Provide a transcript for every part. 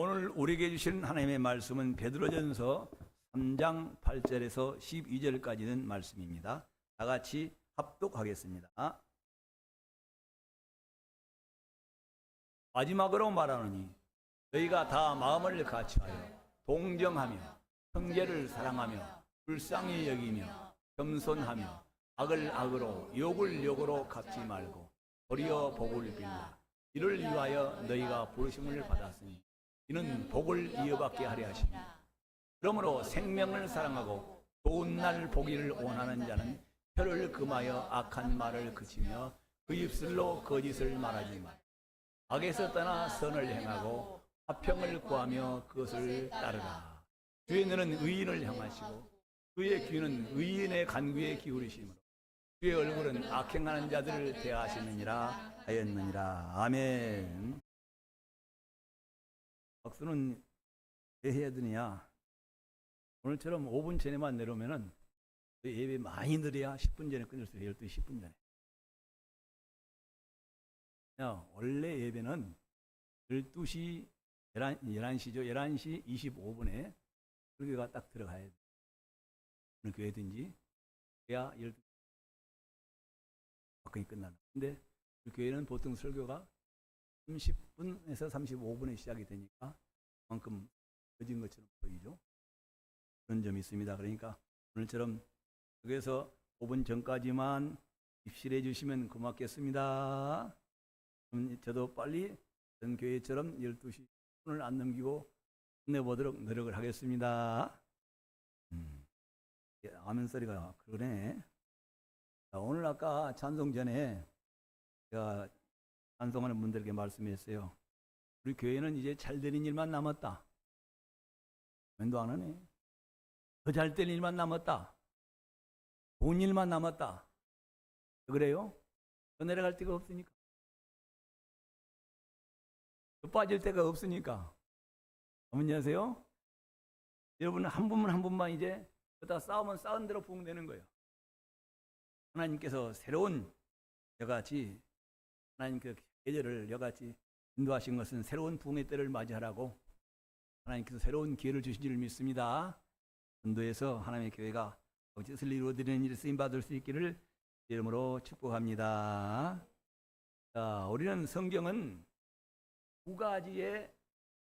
오늘 우리에게 주신 하나님의 말씀은 베드로전서 3장 8절에서 12절까지는 말씀입니다. 다 같이 합독하겠습니다. 마지막으로 말하노니 너희가 다 마음을 같이하여 동정하며 형제를 사랑하며 불쌍히 여기며 겸손하며 악을 악으로 욕을 욕으로 갚지 말고 도리어 복을 빌라. 이를 위하여 너희가 부르심을 받았으니 이는 복을 이어받게 하려 하십니다. 그러므로 생명을 사랑하고 좋은 날 보기를 원하는 자는 혀를 금하여 악한 말을 그치며 그 입술로 거짓을 말하지 말. 악에서 떠나 선을 행하고 화평을 구하며 그것을 따르라. 주의 눈은 의인을 향하시고 그의 귀는 의인의 간구에 기울이시므로 주의 얼굴은 악행하는 자들을 대하시느니라 하였느니라. 아멘. 박수는 왜 해야 되느냐? 오늘처럼 5분 전에만 내려오면은 예배 많이 늘어야 10분 전에 끊을 수 있어요. 12시 10분 전에. 원래 예배는 12시, 11시죠. 11시 25분에 설교가 딱 들어가야 돼요. 어느 교회든지. 그래야 12시 가까이 끝나는. 근데 그 교회는 보통 설교가 30분에서 35분에 시작이 되니까 그만큼 늦은 것처럼 보이죠. 그런 점이 있습니다. 그러니까 오늘처럼 여기서 5분 전까지만 입실해 주시면 고맙겠습니다. 그럼 저도 빨리 전 교회처럼 12시 분을 안 넘기고 끝내보도록 노력을 하겠습니다. 아멘 소리가 그러네. 오늘 아까 찬송 전에 제가 찬송하는 분들에게 말씀했어요. 우리 교회는 이제 잘 되는 일만 남았다. 멘도 안 하네. 더 잘 되는 일만 남았다. 좋은 일만 남았다. 그래요? 더 내려갈 데가 없으니까. 더 빠질 데가 없으니까. 안녕하세요? 여러분 한 분만 한 분만 이제 그러다 싸우면 싸운 대로 부응되는 거예요. 하나님께서 새로운 여같이 하나님 그 계절을 여같이 인도하신 것은 새로운 부흥의 때를 맞이하라고 하나님께서 새로운 기회를 주신 줄 믿습니다. 전도에서 하나님의 교회가 뜻을 이루어드리는 일에 쓰임받을 수 있기를 이름으로 축복합니다. 자, 우리는 성경은 두 가지의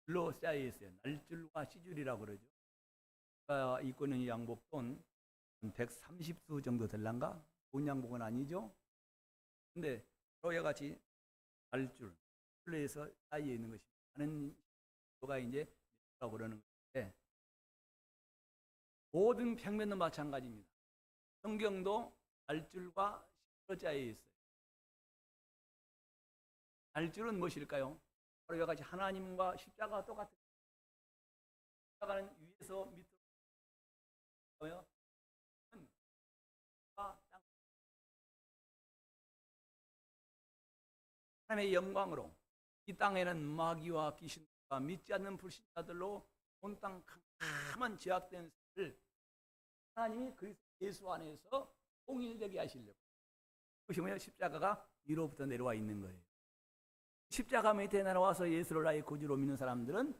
줄로 쌓여 있어요. 날줄과 시줄이라고 그러죠. 제가 입고 있는 이 양복돈 130수 정도 될란가? 좋은 양복은 아니죠. 근데 저와 같이 날줄, 줄에서 쌓여 있는 것이 많은 수가 이제 라고 그러는 건데 모든 평면도 마찬가지입니다. 성경도 날줄과 시줄로 짜여 있어요. 날줄은 무엇일까요? 바로 이와 같이 하나님과 십자가가 똑같은 십자가는 위에서 밑으로 하나님의 영광으로 이 땅에는 마귀와 귀신과 믿지 않는 불신자들로 온 땅 캄캄한 제약된 것을 하나님이 그리스도 예수 안에서 통일되게 하시려고. 그것이 뭐냐? 십자가가 위로부터 내려와 있는 거예요. 십자가 밑에 내려와서 예수를 나의 구주로 믿는 사람들은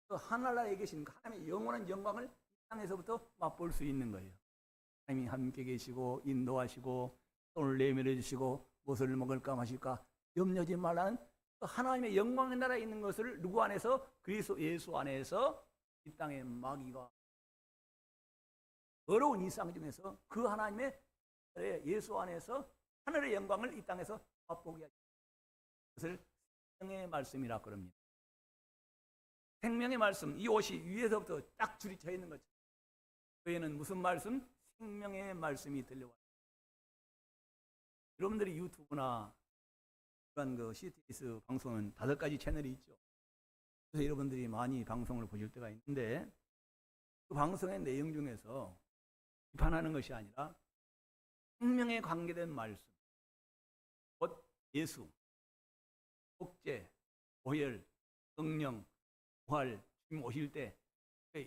그 하늘나라에 계신 하나님의 영원한 영광을 이 땅에서부터 맛볼 수 있는 거예요. 하나님이 함께 계시고 인도하시고 손을 내밀어 주시고 무엇을 먹을까 마실까 염려하지 말라는 하나님의 영광의 나라에 있는 것을 누구 안에서? 그리스도 예수 안에서 이 땅의 마귀가 어려운 일상 중에서 그 하나님의 예수 안에서 하늘의 영광을 이 땅에서 맛보게 하시는 것을 생명의 말씀이라 그럽니다. 생명의 말씀, 이 옷이 위에서부터 딱 줄이 쳐 있는 거죠. 그에는 무슨 말씀? 생명의 말씀이 들려와요. 여러분들이 유튜브나 그런 그 CTS 방송은 5가지 채널이 있죠. 그래서 여러분들이 많이 방송을 보실 때가 있는데 그 방송의 내용 중에서 비판하는 것이 아니라 생명에 관계된 말씀, 곧 예수, 복제, 보혈, 성령, 부활, 주님 오실 때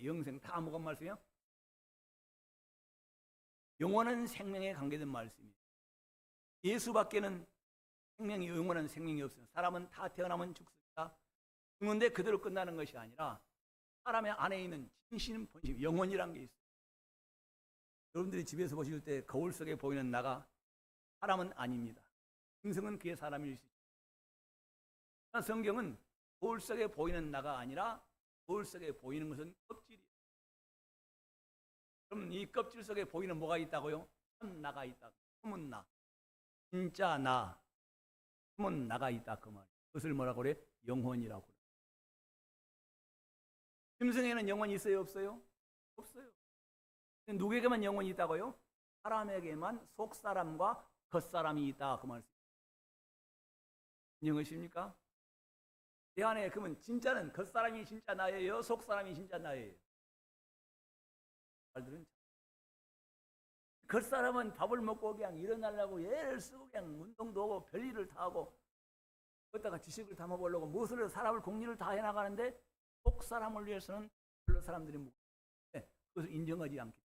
영생 다 뭐가 말씀이에요? 영원한 생명에 관계된 말씀이에요. 예수밖에는 생명이 영원한 생명이 없어요. 사람은 다 태어나면 죽습니다. 죽는데 그대로 끝나는 것이 아니라 사람의 안에 있는 진심, 본심, 영혼이란 게 있어요. 여러분들이 집에서 보실 때 거울 속에 보이는 나가 사람은 아닙니다. 짐승은 그의 사람일 수 있습니다. 성경은 거울 속에 보이는 나가 아니라 거울 속에 보이는 것은 껍질이에요. 그럼 이 껍질 속에 보이는 뭐가 있다고요? 한 나가 있다. 숨은 나. 진짜 나. 숨은 나가 있다. 그 말. 그것을 뭐라고 그래? 영혼이라고 그래. 짐승에는 영혼이 있어요? 없어요? 없어요. 누구에게만 영혼이 있다고요? 사람에게만 속사람과 겉사람이 있다. 그 말씀. 인정하십니까? 내 안에 그러면 진짜는 겉사람이 진짜 나예요? 속사람이 진짜 나예요? 말들은 겉사람은 밥을 먹고 그냥 일어나려고 애를 쓰고 그냥 운동도 하고 별일을 다 하고 거기다가 지식을 담아보려고 무엇을 사람을 공리를 다 해나가는데 속사람을 위해서는 별로 사람들이 그것을 인정하지 않기.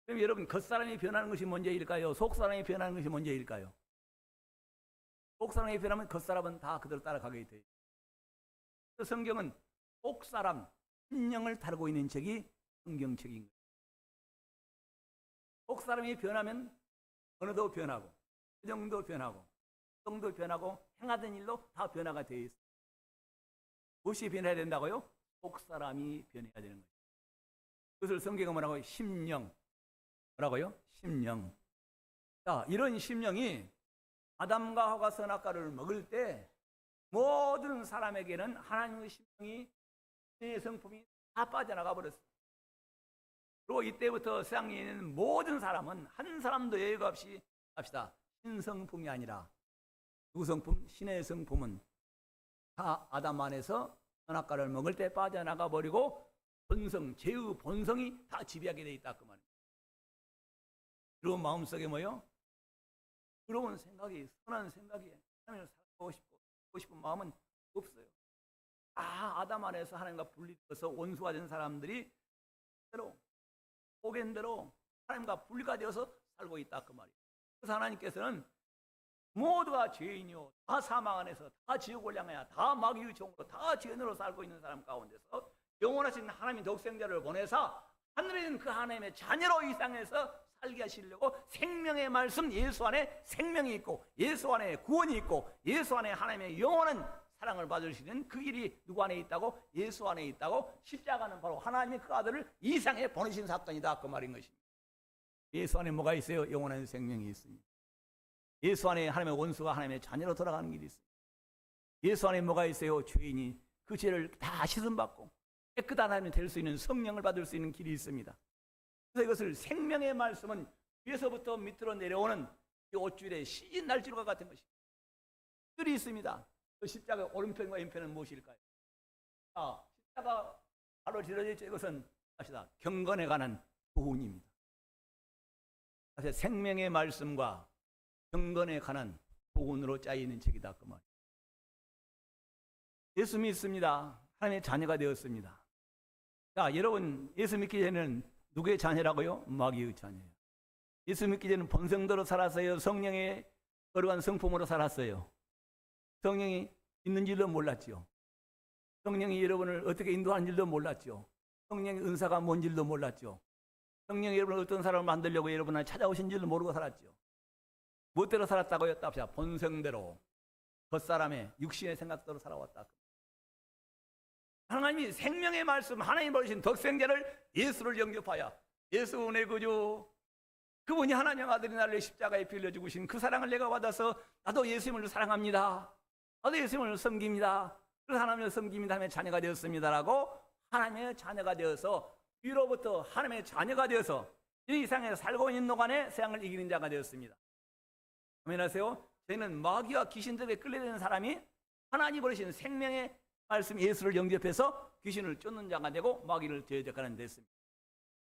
그럼 여러분 겉사람이 변하는 것이 먼저일까요? 속사람이 변하는 것이 먼저일까요? 속사람이 변하면 겉사람은 다 그대로 따라가게 돼요. 성경은 속사람, 심령을 다루고 있는 책이 성경책인 거예요. 속사람이 변하면 언어도 변하고 표정도 변하고 성도 변하고 행하던 일도 다 변화가 되어 있어요. 무엇이 변해야 된다고요? 속사람이 변해야 되는 거예요. 그것을 성경은 뭐라고요? 심령. 뭐라고요? 심령. 자, 이런 심령이 아담과 하와가 선악과를 먹을 때 모든 사람에게는 하나님의 심령이 신의 성품이 다 빠져나가 버렸어요. 그리고 이때부터 세상에 있는 모든 사람은 한 사람도 예외가 없이 합시다. 신성품이 아니라 누구 성품? 신의 성품은 다 아담 안에서 선악과를 먹을 때 빠져나가 버리고 본성, 죄의 본성이 다 지배하게 돼 있다 그 말입니다. 그런 마음속에 뭐요? 그런 생각이, 선한 생각이 하나님을 살고 싶은 마음은 없어요. 아담 안에서 하나님과 분리되어서 원수가 된 사람들이 보겐대로 하나님과 분리가 되어서 살고 있다 그 말이에요. 그래서 하나님께서는 모두가 죄인이요 다 사망 안에서 다 지옥을 향하여 다 마귀의 종으로 다 죄인으로 살고 있는 사람 가운데서 영원하신 하나님의 독생자를 보내사 하늘에 있는 그 하나님의 자녀로 이 땅에서 살게 하시려고 생명의 말씀 예수 안에 생명이 있고 예수 안에 구원이 있고 예수 안에 하나님의 영원한 사랑을 받을 수 있는 그 길이 누구 안에 있다고? 예수 안에 있다고. 십자가는 바로 하나님의 그 아들을 이 세상에 보내신 사건이다 그 말인 것입니다. 예수 안에 뭐가 있어요? 영원한 생명이 있습니다. 예수 안에 하나님의 원수가 하나님의 자녀로 돌아가는 길이 있습니다. 예수 안에 뭐가 있어요? 죄인이 그 죄를 다 씻음받고 깨끗한 하나님이 될 수 있는 성령을 받을 수 있는 길이 있습니다. 그래서 이것을 생명의 말씀은 위에서부터 밑으로 내려오는 이 옷줄의 시인 날줄과 같은 것입니다. 줄이 있습니다. 그 십자가 오른편과 왼편은 무엇일까요? 십자가 바로 지어져 있죠. 이것은 합시다. 경건에 관한 교훈입니다. 생명의 말씀과 경건에 관한 교훈으로 짜여있는 책이다 그 말. 예수 믿습니다. 하나님의 자녀가 되었습니다. 자, 여러분 예수 믿기 전에는 누구의 자녀라고요? 마귀의 자녀예요. 예수 믿기 전에는 본성대로 살았어요? 성령의 거룩한 성품으로 살았어요? 성령이 있는 줄도 몰랐죠. 성령이 여러분을 어떻게 인도하는 줄도 몰랐죠. 성령의 은사가 뭔 줄도 몰랐죠. 성령이 여러분을 어떤 사람을 만들려고 여러분을 찾아오신 줄도 모르고 살았죠. 무엇대로 살았다고요? 답시다. 본성대로 겉사람의 육신의 생각대로 살아왔다. 하나님이 생명의 말씀 하나님 버리신 독생자를 예수를 영접하여 예수 은혜 구주 그분이 하나님 아들이 나를 십자가에 빌려 죽으신 그 사랑을 내가 받아서 나도 예수님을 사랑합니다. 나도 예수님을 섬깁니다. 그래서 하나님을 섬깁니다 하며 자녀가 되었습니다라고 하나님의 자녀가 되어서 위로부터 하나님의 자녀가 되어서 이 세상에 살고 있는 동안에 세상을 이기는 자가 되었습니다. 아멘하세요. 저희는 마귀와 귀신들에게 끌려다니는 사람이 하나님 버리신 생명의 말씀 예수를 영접해서 귀신을 쫓는 자가 되고 마귀를 대적하는 데 됐습니다.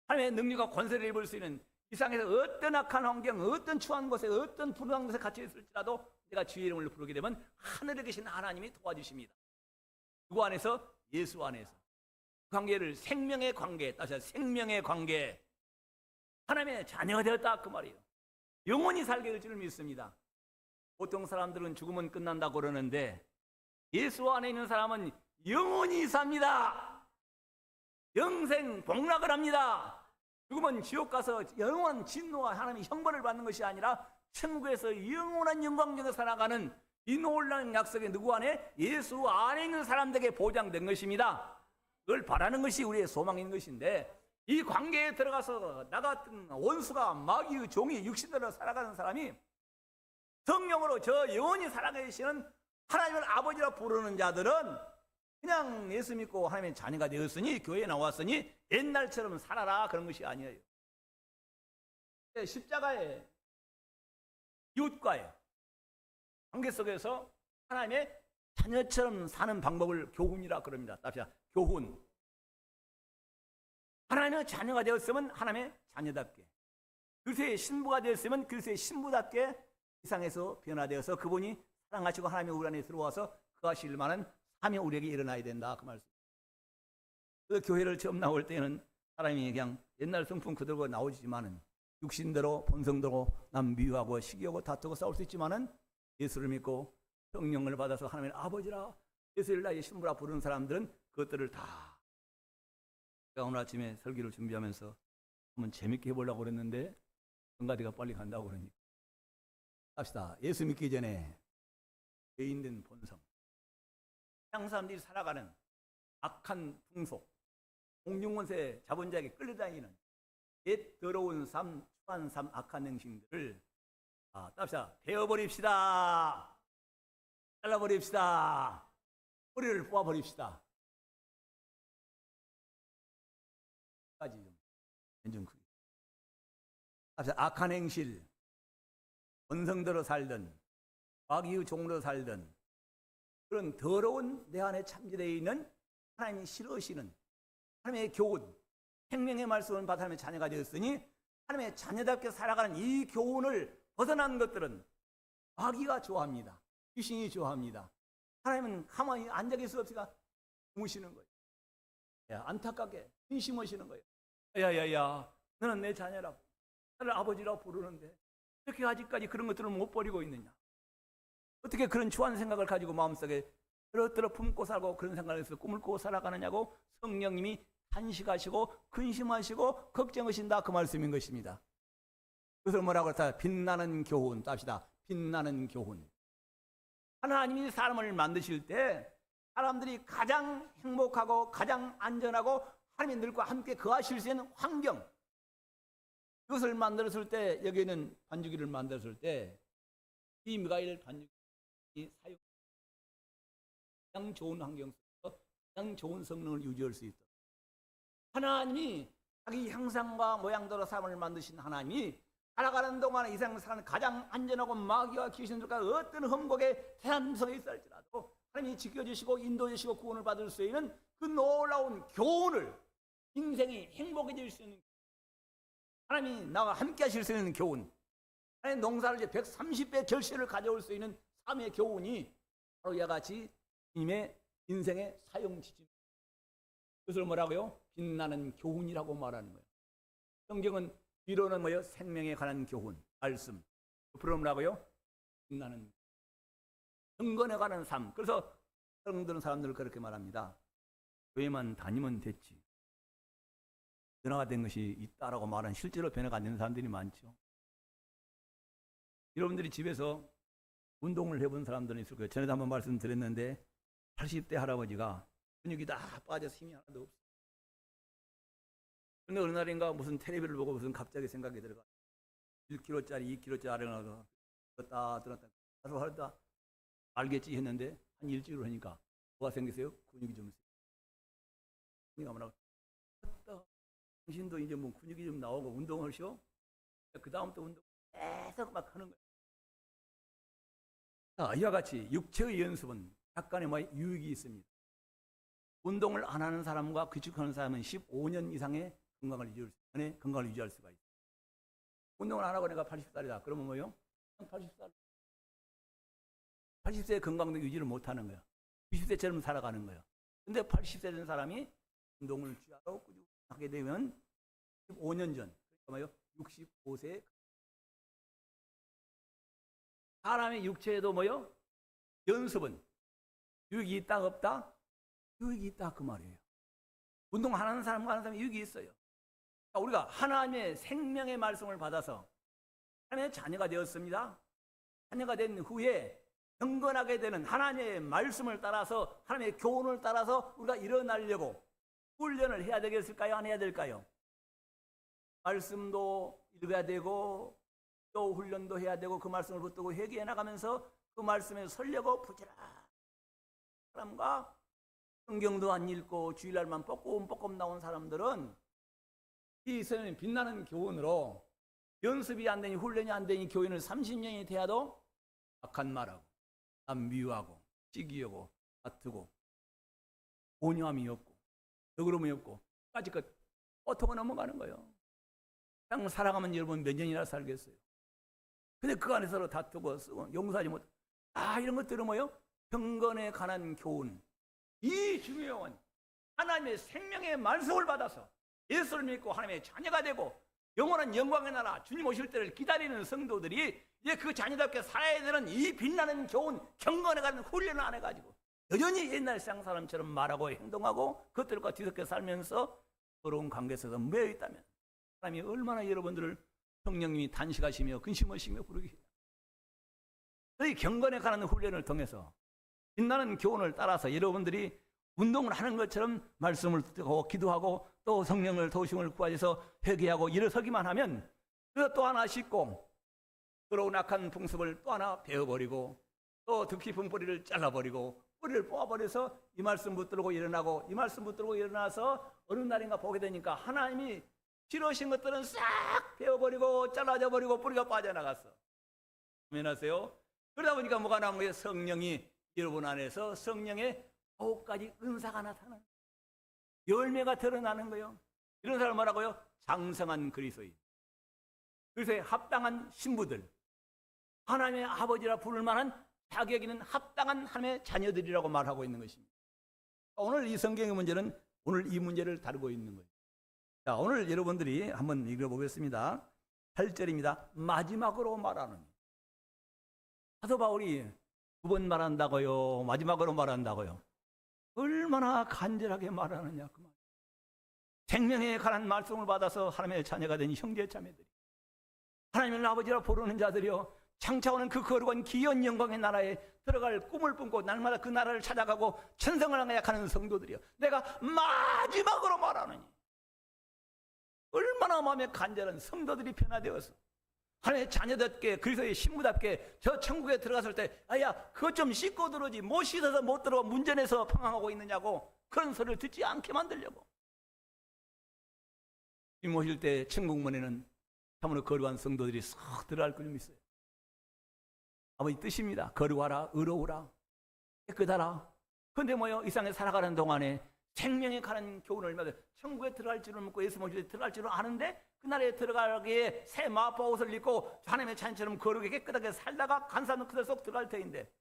하나님의 능력과 권세를 입을 수 있는 이 세상에서 어떤 악한 환경, 어떤 추한 곳에, 어떤 불안한 곳에 갇혀 있을지라도 내가 주의 이름을 부르게 되면 하늘에 계신 하나님이 도와주십니다. 누구 안에서? 예수 안에서. 그 관계를 생명의 관계, 다시 생명의 관계. 하나님의 자녀가 되었다 그 말이에요. 영원히 살게 될 줄 믿습니다. 보통 사람들은 죽으면 끝난다고 그러는데 예수 안에 있는 사람은 영원히 삽니다. 영생 복락을 합니다. 죽으면 지옥 가서 영원한 진노와 하나님의 형벌을 받는 것이 아니라 천국에서 영원한 영광 중에 살아가는 이 놀라운 약속이 누구 안에? 예수 안에 있는 사람들에게 보장된 것입니다. 그걸 바라는 것이 우리의 소망인 것인데, 이 관계에 들어가서 나 같은 원수가 마귀의 종이 육신대로 살아가는 사람이 성령으로 저 영원히 살아계시는 하나님을 아버지라 부르는 자들은 그냥 예수 믿고 하나님의 자녀가 되었으니, 교회에 나왔으니 옛날처럼 살아라, 그런 것이 아니에요. 십자가의 이웃과의 관계 속에서 하나님의 자녀처럼 사는 방법을 교훈이라 그럽니다. 답시다. 교훈. 하나님의 자녀가 되었으면 하나님의 자녀답게, 그리스도의 신부가 되었으면 그리스도의 신부답게 세상에서 변화되어서 그분이 사랑하시고 하나님의 우리 안에 들어와서 그 하실 만한 삶이 우리에게 일어나야 된다, 그 말씀. 그 교회를 처음 나올 때는 사람이 그냥 옛날 성품 그대로 나오지만은 육신대로 본성대로 남 미워하고 시기하고 다투고 싸울 수 있지만은 예수를 믿고 성령을 받아서 하나님의 아버지라 예수를 나의 신부라 부르는 사람들은 그것들을 다. 제가 오늘 아침에 설교를 준비하면서 한번 재밌게 해보려고 그랬는데 성가대가 빨리 간다고 그러니까 합시다. 예수 믿기 전에 죄인된 본성, 세상 사람들이 살아가는 악한 풍속, 공중권세 자본자에게 끌려다니는 옛 더러운 삶, 추한 삶, 악한 행실들을 답시다. 베어버립시다. 잘라버립시다. 뿌리를 뽑아버립시다. 까지 좀 크게. 답시다. 악한 행실, 본성대로 살든 마귀의 종으로 살든 그런 더러운 내 안에 참지되어 있는 하나님이 싫어하시는 하나님의 교훈, 생명의 말씀을 받아 하나님의 자녀가 되었으니 하나님의 자녀답게 살아가는 이 교훈을 벗어난 것들은 마귀가 좋아합니다. 귀신이 좋아합니다. 하나님은 가만히 앉아 계실 수 없으니까 주무시는 거예요. 안타깝게 근심하시는 거예요. 야야야, 너는 내 자녀라고, 나를 아버지라고 부르는데 어떻게 아직까지 그런 것들을 못 버리고 있느냐? 어떻게 그런 추한 생각을 가지고 마음속에 떨어뜨려 품고 살고 그런 생각을 해서 꿈을 꾸고 살아가느냐고 성령님이 탄식하시고 근심하시고 걱정하신다, 그 말씀인 것입니다. 그것을 뭐라고 할까? 빛나는 교훈. 답시다. 빛나는 교훈. 하나님이 사람을 만드실 때 사람들이 가장 행복하고 가장 안전하고 하나님의 늘과 함께 거하실 수 있는 환경, 그것을 만들었을 때, 여기는 반주기를 만들었을 때 이 미가엘 반주기 사용 가장 좋은 환경 속에서 가장 좋은 성능을 유지할 수 있다. 하나님이 자기 형상과 모양대로 사람을 만드신 하나님이 살아가는 동안에 이 세상 사는 가장 안전하고 마귀와 귀신들과 어떤 험곡의 태난성에 있을지라도 하나님이 지켜주시고 인도해주시고 구원을 받을 수 있는 그 놀라운 교훈을, 인생이 행복해질 수 있는, 하나님이 나와 함께 하실 수 있는 교훈, 하나님 농사를 이제 130배 결실을 가져올 수 있는 삶의 교훈이 바로 이와 같이 주님의 인생의 사용지침, 그것을 뭐라고요? 빛나는 교훈이라고 말하는 거예요. 성경은 뒤로는 뭐예요? 생명에 관한 교훈, 말씀. 옆으로 뭐라고요? 빛나는 경건에 관한 삶. 그래서 성도는 사람들을 그렇게 말합니다. 교회만 다니면 됐지. 변화가 된 것이 있다라고 말하는, 실제로 변화가 안 되는 사람들이 많죠. 여러분들이 집에서 운동을 해본 사람들은 있을 거예요. 전에도 한번 말씀드렸는데 80대 할아버지가 근육이 다 빠져서 힘이 하나도 없어요. 근데 어느 날인가 무슨 텔레비를 보고 무슨 갑자기 생각이 들어가 1kg짜리 2kg짜리 아래가 들었다 하다 알겠지 했는데 한 일주일 하니까 뭐가 생겼어요? 근육이 좀 있어요. 그러니까 뭐라고, 당신도 이제 뭐 근육이 좀 나오고 운동을 하셔? 그 다음부터 운동 계속 막 하는 거예요. 이와 같이 육체의 연습은 약간의 유익이 있습니다. 운동을 안 하는 사람과 규칙하는 사람은 15년 이상의 건강을 유지할 수가 있어요. 운동을 안 하고 내가 80살이다. 그러면 뭐요? 80살. 80세의 건강도 유지를 못하는 거야. 90세처럼 살아가는 거야. 근데 80세 된 사람이 운동을 취하고 꾸준히 하게 되면 15년 전, 그러니까 뭐요? 65세. 사람의 육체에도 뭐요? 연습은 유익이 있다 없다? 유익이 있다 그 말이에요. 운동하는 사람과 하는 사람이 유익이 있어요. 우리가 하나님의 생명의 말씀을 받아서 하나님의 자녀가 되었습니다. 자녀가 된 후에 경건하게 되는 하나님의 말씀을 따라서 하나님의 교훈을 따라서 우리가 일어나려고 훈련을 해야 되겠을까요? 안 해야 될까요? 말씀도 읽어야 되고 또 훈련도 해야 되고 그 말씀을 붙들고 회개해 나가면서 그 말씀에 서려고 부지런한 사람과 성경도 안 읽고 주일날만 뻐꼼뻐꼼 나온 사람들은 이 선생님 빛나는 교훈으로 연습이 안 되니 훈련이 안 되니 교인을 30년이 돼야도 악한 말하고 남 미워하고 시기하고 다투고 온유함이 없고 너그러움이 없고 까짓것 뻗어가 넘어가는 거예요. 그냥 살아가면 여러분 몇 년이나 살겠어요. 근데 그 안에 서로 다투고 쓰고 용서하지 못. 이런 것들은 뭐예요? 경건에 관한 교훈. 이 중요한 하나님의 생명의 말씀을 받아서 예수를 믿고 하나님의 자녀가 되고 영원한 영광의 나라 주님 오실 때를 기다리는 성도들이 이제 그 자녀답게 살아야 되는 이 빛나는 교훈 경건에 관한 훈련을 안 해가지고 여전히 옛날 세상 사람처럼 말하고 행동하고 그것들과 뒤섞여 살면서 더러운 관계에 서 매여 있다면 하나님이 얼마나 여러분들을 성령님이 단식하시며 근심하시며 부르기. 이 경건에 관한 훈련을 통해서 빛나는 교훈을 따라서 여러분들이 운동을 하는 것처럼 말씀을 듣고 기도하고 또 성령을 도우심을 구하셔서 회개하고 일어서기만 하면 그것 또 하나 씻고 더러운 악한 풍습을 또 하나 베어버리고 또 득 깊은 뿌리를 잘라버리고 뿌리를 뽑아버려서 이 말씀 붙들고 일어나고 이 말씀 붙들고 일어나서 어느 날인가 보게 되니까 하나님이 싫으신 것들은 싹 베어버리고 잘라져 버리고 뿌리가 빠져나갔어. 아멘하세요? 그러다 보니까 뭐가 나온 거예요? 성령이 여러분 안에서 성령의 9가지 은사가 나타나는 열매가 드러나는 거예요. 이런 사람 뭐라고요? 장성한 그리스도인. 그래서 합당한 신부들, 하나님의 아버지라 부를 만한 자격 있는 합당한 하나님의 자녀들이라고 말하고 있는 것입니다. 오늘 이 성경의 문제는 오늘 이 문제를 다루고 있는 거예요. 자, 오늘 여러분들이 한번 읽어보겠습니다. 8절입니다. 마지막으로 말하는. 사도 바울이 2번 말한다고요? 마지막으로 말한다고요? 얼마나 간절하게 말하느냐 그 말. 생명에 관한 말씀을 받아서 하나님의 자녀가 된 형제 자매들이 하나님을 아버지라 부르는 자들이요 창차오는 그 거룩한 기이한 영광의 나라에 들어갈 꿈을 품고 날마다 그 나라를 찾아가고 천성을 향하는 성도들이요 내가 마지막으로 말하느니 얼마나 마음에 간절한 성도들이 변화되어서 하나님의 자녀답게 그리스도의 신부답게 저 천국에 들어갔을 때 그것 좀 씻고 들어오지 못 씻어서 못 들어가 문전에서 방황하고 있느냐고 그런 소리를 듣지 않게 만들려고. 주님 오실 때 천국문에는 참으로 거룩한 성도들이 쏙 들어갈 걸 믿어요. 아버지 뜻입니다. 거룩하라 의로우라 깨끗하라. 그런데 뭐요? 이 땅에 살아가는 동안에 생명에 관한 교훈을 받아 천국에 들어갈 줄을 묻고 예수 모실 때 들어갈 줄을 아는데 그날에 들어가기에 새 마포 옷을 입고 하나님의 자녀처럼 거룩하게 깨끗하게 살다가 간사는 그들 속 들어갈 터인데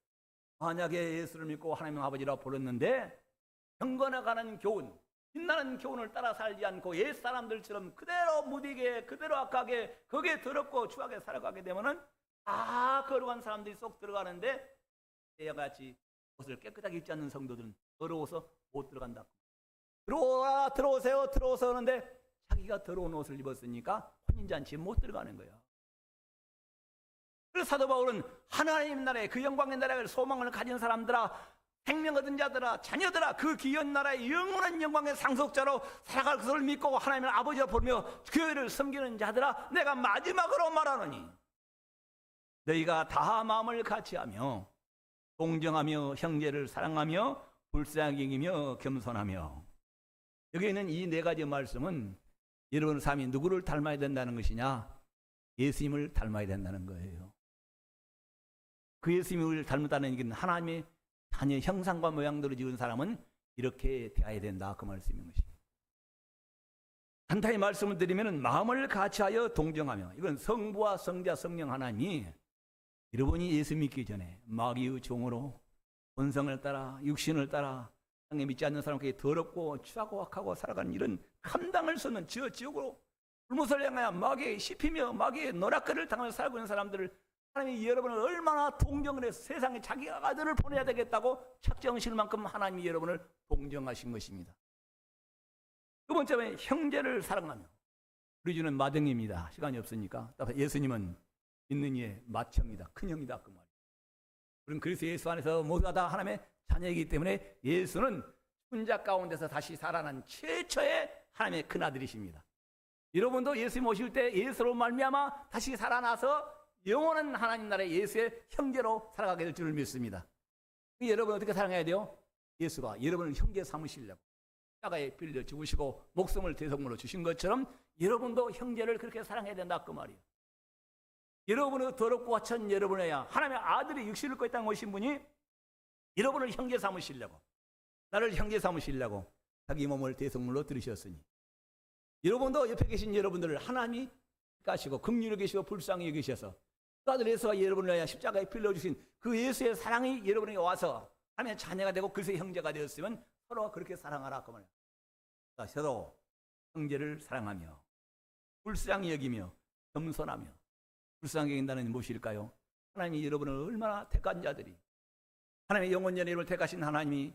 만약에 예수를 믿고 하나님의 아버지라 부르는데 경건에 관한 교훈 빛나는 교훈을 따라 살지 않고 옛 사람들처럼 그대로 무디게 그대로 악하게 거기에 더럽고 추하게 살아가게 되면은 거룩한 사람들이 쏙 들어가는데 이와 같이 옷을 깨끗하게 입지 않는 성도들은 더러워서 못 들어간다. 들어오세요 하는데 자기가 더러운 옷을 입었으니까 혼인잔치에 못 들어가는 거야. 그래서 사도 바울은 하나님 나라의 그 영광의 나라의 소망을 가진 사람들아 생명 얻은 자들아 자녀들아 그 귀한 나라의 영원한 영광의 상속자로 살아갈 것을 믿고 하나님을 아버지라 부르며 교회를 섬기는 자들아 내가 마지막으로 말하노니 너희가 다 마음을 같이하며 동정하며 형제를 사랑하며 불쌍히 여기며 겸손하며. 여기 있는 이 4가지 말씀은 여러분 삶이 누구를 닮아야 된다는 것이냐? 예수님을 닮아야 된다는 거예요. 그 예수님을 닮았다는 얘기는 하나님의 자녀 형상과 모양대로 지은 사람은 이렇게 대해야 된다 그 말씀인 것입니다. 간단히 말씀을 드리면 마음을 같이하여 동정하며 이건 성부와 성자 성령 하나님이 여러분이 예수 믿기 전에 마귀의 종으로 본성을 따라 육신을 따라 땅에 믿지 않는 사람에게 더럽고 추하고 악하고 살아가는 이런 감당할 수 없는 지옥으로 불못을 향하여 마귀에 씹히며 마귀의 노략거리를 당하며 살고 있는 사람들을 하나님이 여러분을 얼마나 동정을 해서 세상에 자기 아들을 보내야 되겠다고 책정하실 만큼 하나님이 여러분을 동정하신 것입니다. 두 번째는 형제를 사랑하며. 우리 주는 맏형입니다. 시간이 없으니까. 예수님은 있는 이의 맏형이다. 큰형이다. 그 말이에요. 우리는 그리스도 예수 안에서 모두가 다 하나님의 자녀이기 때문에 예수는 혼자 가운데서 다시 살아난 최초의 하나님의 큰아들이십니다. 여러분도 예수님 오실 때 예수로 말미암아 다시 살아나서 영원한 하나님 나라의 예수의 형제로 살아가게 될 줄을 믿습니다. 여러분 어떻게 사랑해야 돼요? 예수가 여러분을 형제 삼으시려고 십자가에 빌려 죽으시고 목숨을 대속물로 주신 것처럼 여러분도 형제를 그렇게 사랑해야 된다 그 말이에요. 여러분의 더럽고 하천 여러분에야 하나님의 아들이 육신을 입고 이 땅에 오신 분이 여러분을 형제 삼으시려고, 나를 형제 삼으시려고 자기 몸을 대속물로 들으셨으니 여러분도 옆에 계신 여러분들을 하나님이 가시고 긍휼히 계시고 불쌍히 계셔서 그 아들 예수가 여러분을 위하여 십자가에 빌려주신 그 예수의 사랑이 여러분에게 와서 하나님의 자녀가 되고 그리스도의 형제가 되었으면 서로 그렇게 사랑하라 그 말이에요. 서로 형제를 사랑하며 불쌍히 여기며 겸손하며. 불쌍히 여긴다는 무엇일까요? 하나님이 여러분을 얼마나 택한 자들이, 하나님의 영원전에 여러분을 택하신 하나님이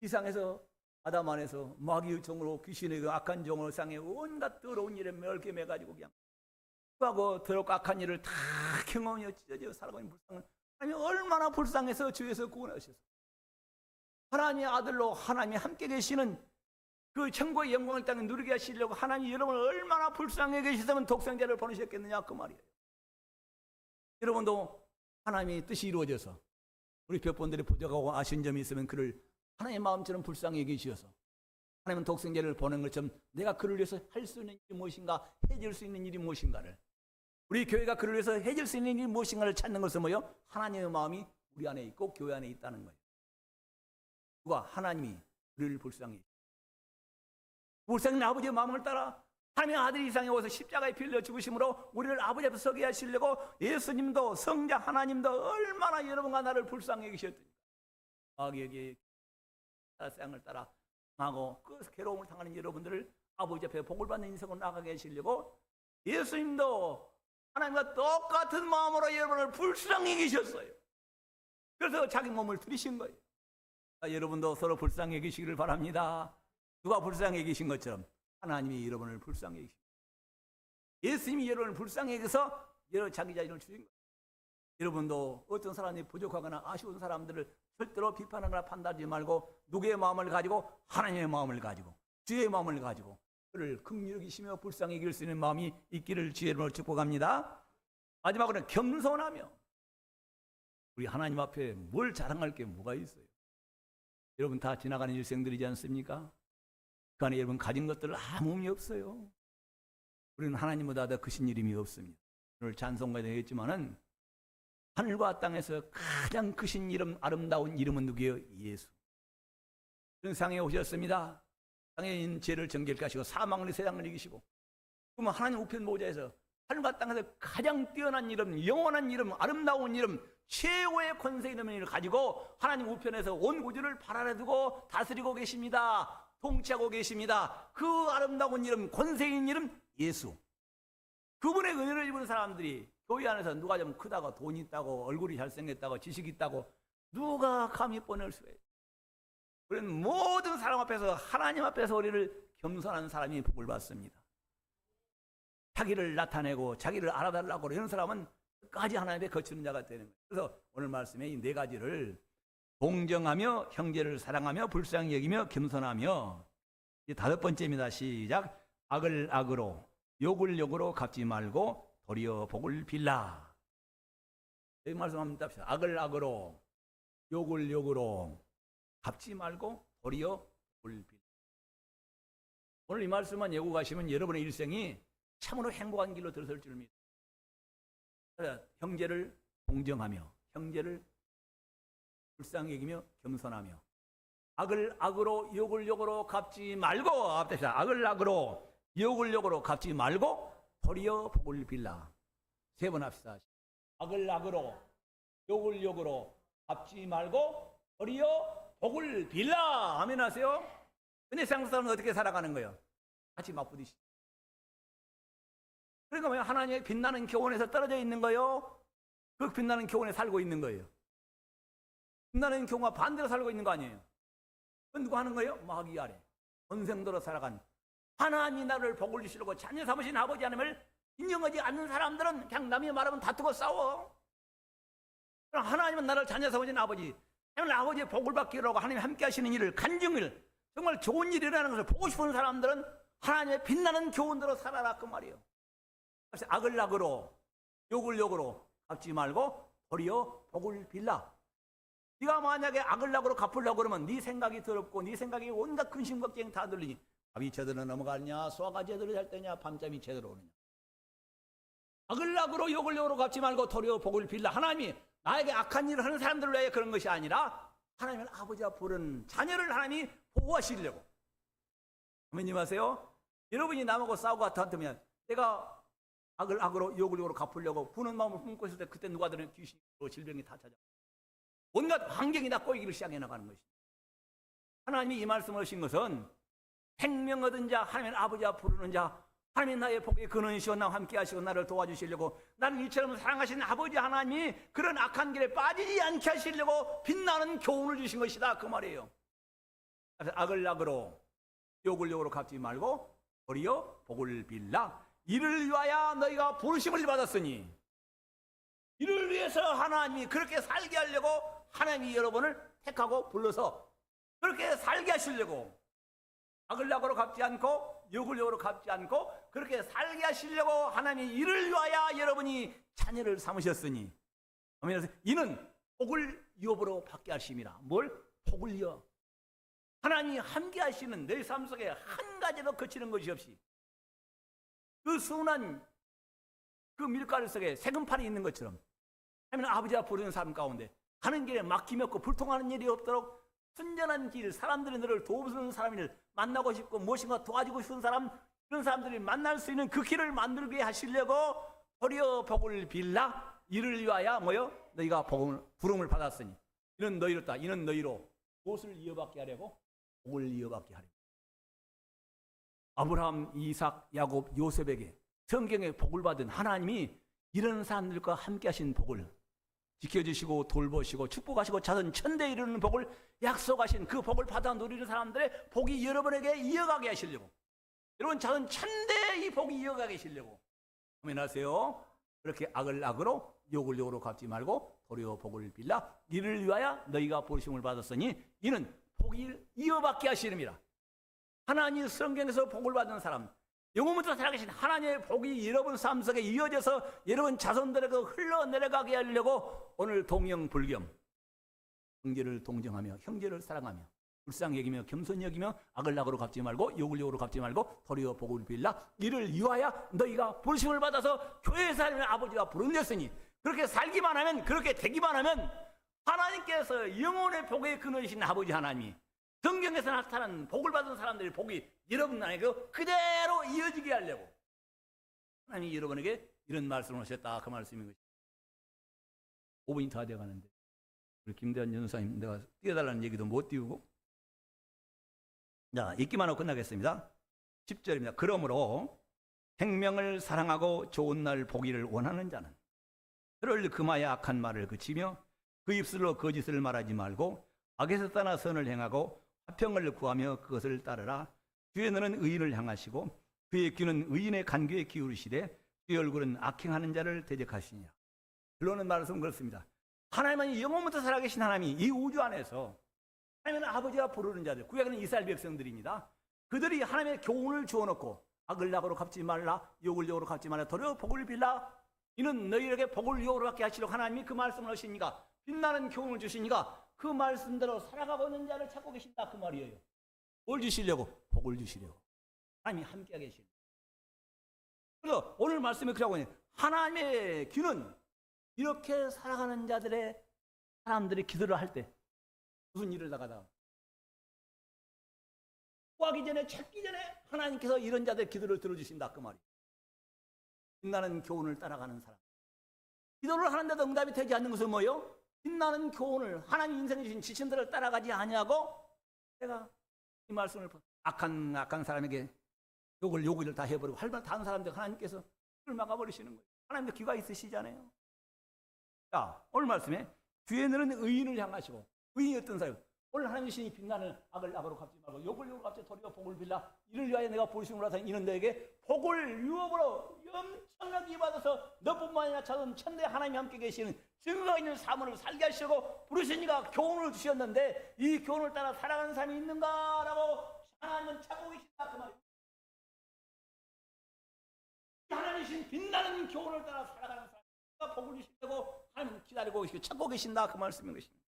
지상에서 아담 안에서 마귀의 종으로 귀신의 그 악한 종을 상해 온갖 더러운 일에 멸게 매가지고 그냥 하고 더럽고 악한 일을 다 경험하며 찢어져 살아가고 있는 불쌍한 하나님이 얼마나 불쌍해서 주에서 구원하셔서 하나님의 아들로 하나님이 함께 계시는 그 천국의 영광을 땅에 누리게 하시려고 하나님이 여러분을 얼마나 불쌍해 계시다면 독생자를 보내셨겠느냐 그 말이에요. 여러분도 하나님의 뜻이 이루어져서 우리 벽본들이 부족하고 아쉬운 점이 있으면 그를 하나님의 마음처럼 불쌍히 여기시어서 하나님은 독생자를 보낸 것처럼 내가 그를 위해서 할 수 있는 일이 무엇인가, 해줄 수 있는 일이 무엇인가를, 우리 교회가 그를 위해서 해줄 수 있는 일이 무엇인가를 찾는 것은 뭐예요? 하나님의 마음이 우리 안에 있고 교회 안에 있다는 거예요. 누가? 하나님이 우리를 불쌍히 아버지의 마음을 따라 하나님의 아들이 이 세상에 오셔서 십자가에 빌려 죽으심으로 우리를 아버지 앞에 서게 하시려고 예수님도 성자 하나님도 얼마나 여러분과 나를 불쌍히 계셨더니 마귀에게 사랑을 따라 하고 그 괴로움을 당하는 여러분들을 아버지 앞에 복을 받는 인생으로 나가게 하시려고 예수님도 하나님과 똑같은 마음으로 여러분을 불쌍히 계셨어요. 그래서 자기 몸을 들이신 거예요. 여러분도 서로 불쌍히 계시기를 바랍니다. 누가 불쌍히 계신 것처럼 하나님이 여러분을 불쌍히 계십니다. 예수님이 여러분을 불쌍히 계셔서 여러분 자기 자신을 주신 거예요. 여러분도 어떤 사람이 부족하거나 아쉬운 사람들을 절대로 비판하거나 판단하지 말고 누구의 마음을 가지고 하나님의 마음을 가지고 주의 마음을 가지고 그를 긍휼히 여기시며 불쌍히 여길 수 있는 마음이 있기를 주의 이름으로 축복합니다. 마지막으로는 겸손하며. 우리 하나님 앞에 뭘 자랑할 게 뭐가 있어요? 여러분 다 지나가는 일생들이지 않습니까? 그 안에 여러분 가진 것들 아무 의미 없어요. 우리는 하나님보다 더 크신 이름이 없습니다. 오늘 찬송가에 했지만은 하늘과 땅에서 가장 크신 이름, 아름다운 이름은 누구예요? 예수. 세상에 오셨습니다. 땅에 있는 죄를 정결케 하시고 사망을 세상을 이기시고, 그러면 하나님 우편 보좌에서 하늘과 땅에서 가장 뛰어난 이름, 영원한 이름, 아름다운 이름, 최고의 권세 있는 이름을 가지고 하나님 우편에서 온 우주를 발 아래 두고 다스리고 계십니다. 통치하고 계십니다. 그 아름다운 이름, 권세 있는 이름 예수. 그분의 은혜를 입은 사람들이 교회 안에서 누가 좀 크다고 돈 있다고 얼굴이 잘생겼다고 지식 있다고 누가 감히 뻔할 수가 있어요. 우리는 모든 사람 앞에서 하나님 앞에서 우리를 겸손한 사람이 복을 받습니다. 자기를 나타내고 자기를 알아달라고 이런 사람은 끝까지 하나님의 거치는 자가 되는 거예요. 그래서 오늘 말씀에 이 네 가지를 동정하며 형제를 사랑하며 불쌍히 여기며 겸손하며, 이 다섯 번째입니다. 시작. 악을 악으로 욕을 욕으로 갚지 말고 도리어 복을 빌라. 여기 말씀 한번 답시다. 악을 악으로 욕을 욕으로 갚지 말고 도리어 복을 빌라. 오늘 이 말씀만 외우고 가시면 여러분의 일생이 참으로 행복한 길로 들어설 줄 믿습니다. 형제를 동정하며 형제를 불쌍히 여기며 겸손하며, 악을 악으로 욕을 욕으로 갚지 말고, 앞에서 악을 악으로 욕을 욕으로 갚지 말고 도리어 복을 빌라. 세 번 합시다. 악을 악으로 욕을 욕으로 갚지 말고 도리어 복을 빌라. 아멘 하세요. 근데 세상 사람은 어떻게 살아가는 거예요? 같이 맞부딪히 그러니까 왜 하나님의 빛나는 교훈에서 떨어져 있는 거예요? 그 빛나는 교훈에 살고 있는 거예요. 빛나는 교훈과 반대로 살고 있는 거 아니에요? 그건 누가 하는 거예요? 마귀 아래 전생도로 살아간 하나님이 나를 복을 주시려고 자녀 삼으신 아버지 하나님을 인정하지 않는 사람들은 그냥 남이 말하면 다투고 싸워. 그럼 하나님은 나를 자녀 삼으신 아버지, 하나님 아버지의 복을 받기라고 하나님이 함께 하시는 일을, 간증을, 정말 좋은 일이라는 것을 보고 싶은 사람들은 하나님의 빛나는 교훈대로 살아라 그 말이에요. 그래서 악을 악으로 욕을 욕으로 갚지 말고 도리어 복을 빌라. 네가 만약에 악을 악으로 갚으려고 그러면 네 생각이 더럽고 네 생각이 온갖 근심 걱정 다 들리니 밤이 제대로 넘어가느냐, 소화가 제대로 잘 때냐, 밤잠이 제대로 오느냐. 악을 악으로 욕을 욕으로 갚지 말고 도리어 복을 빌라. 하나님이 나에게 악한 일을 하는 사람들을 위해 그런 것이 아니라 하나님은 아버지와 부른 자녀를 하나님이 보호하시려고. 아멘님 하세요? 여러분이 남하고 싸우고 다투면 내가 악을 악으로 욕을 욕으로 갚으려고 부는 마음을 품고 있을 때 그때 누가 들으면 귀신으로 질병이 다 찾아. 온갖 환경이 다 꼬이기를 시작해 나가는 것입니다. 하나님이 이 말씀을 하신 것은 생명 얻은 자, 하나님의 아버지와 부르는 자, 하나님 나의 복의 근원이시오 나와 함께 하시고 나를 도와주시려고 나를 이처럼 사랑하시는 아버지 하나님이 그런 악한 길에 빠지지 않게 하시려고 빛나는 교훈을 주신 것이다 그 말이에요. 그래서 악을 악으로 욕을 욕으로 갚지 말고 도리어 복을 빌라. 이를 위하여 너희가 부르심을 받았으니, 이를 위해서 하나님이 그렇게 살게 하려고 하나님이 여러분을 택하고 불러서 그렇게 살게 하시려고, 악을 악으로 갚지 않고 욕을 욕으로 갚지 않고 그렇게 살게 하시려고 하나님이 이를 위하여 여러분이 자녀를 삼으셨으니, 이는 복을 유업으로 받게 하심이라. 뭘? 복을 이어. 하나님이 함께 하시는 내 삶 속에 한 가지도 거치는 것이 없이 그 순한 그 밀가루 속에 세금팔이 있는 것처럼 하나님은 아버지와 부르는 삶 가운데 가는 길에 막힘이 없고 불통하는 일이 없도록 순전한 길, 사람들이 너를 도우는 사람을 만나고 싶고 무엇인가 도와주고 싶은 사람, 그런 사람들이 만날 수 있는 그 길을 만들게 하시려고 도리어 복을 빌라. 이를 위하여 뭐요? 너희가 부름을 받았으니 이는 너희로다. 이는 너희로 무엇을 이어받게 하려고? 복을 이어받게 하려고. 아브라함, 이삭, 야곱, 요셉에게 성경에 복을 받은 하나님이 이런 사람들과 함께 하신 복을 지켜주시고 돌보시고 축복하시고 자손 천대에 이르는 복을 약속하신 그 복을 받아 누리는 사람들의 복이 여러분에게 이어가게 하시려고, 여러분 자손 천대에 이 복이 이어가게 하시려고. 아멘하세요. 그렇게 악을 악으로 욕을 욕으로 갚지 말고 도리어 복을 빌라. 이를 위하여 너희가 부르심을 받았으니 이는 복을 이어받게 하시느니라. 하나님 성경에서 복을 받은 사람, 영원부터 살아계신 하나님의 복이 여러분 삶 속에 이어져서 여러분 자손들에게 흘러내려가게 하려고 오늘 동영불경, 형제를 동정하며 형제를 사랑하며 불쌍히 여기며 겸손히 여기며 악을 악으로 갚지 말고 욕을 욕으로 갚지 말고 도리어 복을 빌라. 이를 위하여 너희가 부르심을 받아서 교회에 살면 아버지가 부르셨으니, 그렇게 살기만 하면, 그렇게 되기만 하면 하나님께서 영혼의 복의 근원이신 아버지 하나님이 성경에서 나타난 복을 받은 사람들의 복이 여러분 안에 그대로 이어지게 하려고 하나님이 여러분에게 이런 말씀을 하셨다 그 말씀인 것입니다. 5분이 다 돼가는데 우리 김대한 전사님 내가 띄워달라는 얘기도 못 띄우고, 자 읽기만 하고 끝나겠습니다. 10절입니다. 그러므로 생명을 사랑하고 좋은 날 보기를 원하는 자는 그를 금하여 악한 말을 그치며 그 입술로 거짓을 말하지 말고 악에서 떠나 선을 행하고 화평을 구하며 그것을 따르라. 주의 눈은 의인을 향하시고 그의 귀는 의인의 간교에 기울이시되 그의 얼굴은 악행하는 자를 대적하시니라. 결론은 말씀 그렇습니다. 하나님은 영원부터 살아계신 하나님이 이 우주 안에서, 하나님은 아버지와 부르는 자들, 구약은 이스라엘 백성들입니다. 그들이 하나님의 교훈을 주어놓고 악을 악으로 갚지 말라, 욕을 욕으로 갚지 말라, 도리어 복을 빌라. 이는 너희에게 복을 욕으로 받게 하시려고 하나님이 그 말씀을 하시니까, 빛나는 교훈을 주시니까 그 말씀대로 살아가고 있는 자를 찾고 계신다 그 말이에요. 뭘 주시려고? 복을 주시려고. 하나님이 함께하게 계십니다. 그래서 오늘 말씀에 그러고 있는 하나님의 귀는 이렇게 살아가는 자들의, 사람들이 기도를 할 때 무슨 일을 나가다 구하기 전에, 찾기 전에 하나님께서 이런 자들의 기도를 들어주신다 그 말이에요. 빛나는 교훈을 따라가는 사람, 기도를 하는데도 응답이 되지 않는 것은 뭐예요? 빛나는 교훈을, 하나님 인생에 주신 지침들을 따라가지 아니하고 내가 이 말씀을 악한 사람에게 욕을 다 해버리고 할말 다른 사람들 하나님께서 귀를 막아버리시는 거예요. 하나님도 귀가 있으시잖아요. 자, 오늘 말씀에 뒤에 너는 의인을 향하시고, 의인이 어떤 사람? 오늘 하나님 신이 빛나는 악을 악으로 갚지 말고 욕을 갚지 도리어 복을 빌라. 이를 위하여 내가 부르심을 받아 이는 너에게 복을 유업으로 엄청나게 받아서 너뿐만 아니라 찾은 천대 하나님이 함께 계시는 증거가 있는 사물을 살게 하시고 부르신 이가 교훈을 주셨는데 이 교훈을 따라 살아가는 사람이 있는가라고 하나님은 찾고 계신다 그 말이에요. 하나님 신 빛나는 교훈을 따라 살아가는 사람이 복을 주시려고 하나님은 기다리고 계시고 찾고 계신다 그 말씀인 것입니다.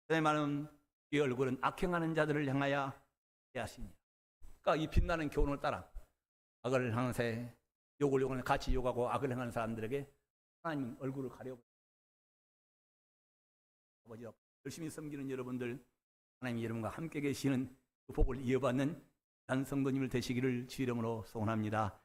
내 말은 이 얼굴은 악행하는 자들을 향하여 하십니다. 그러니까 이 빛나는 교훈을 따라 악을 향해 욕을 같이 욕하고 악을 행하는 사람들에게 하나님은 얼굴을 가려고 아버지와 열심히 섬기는 여러분들 하나님 여러분과 함께 계시는 그 복을 이어받는 난 성도님을 되시기를 주 이름으로 소원합니다.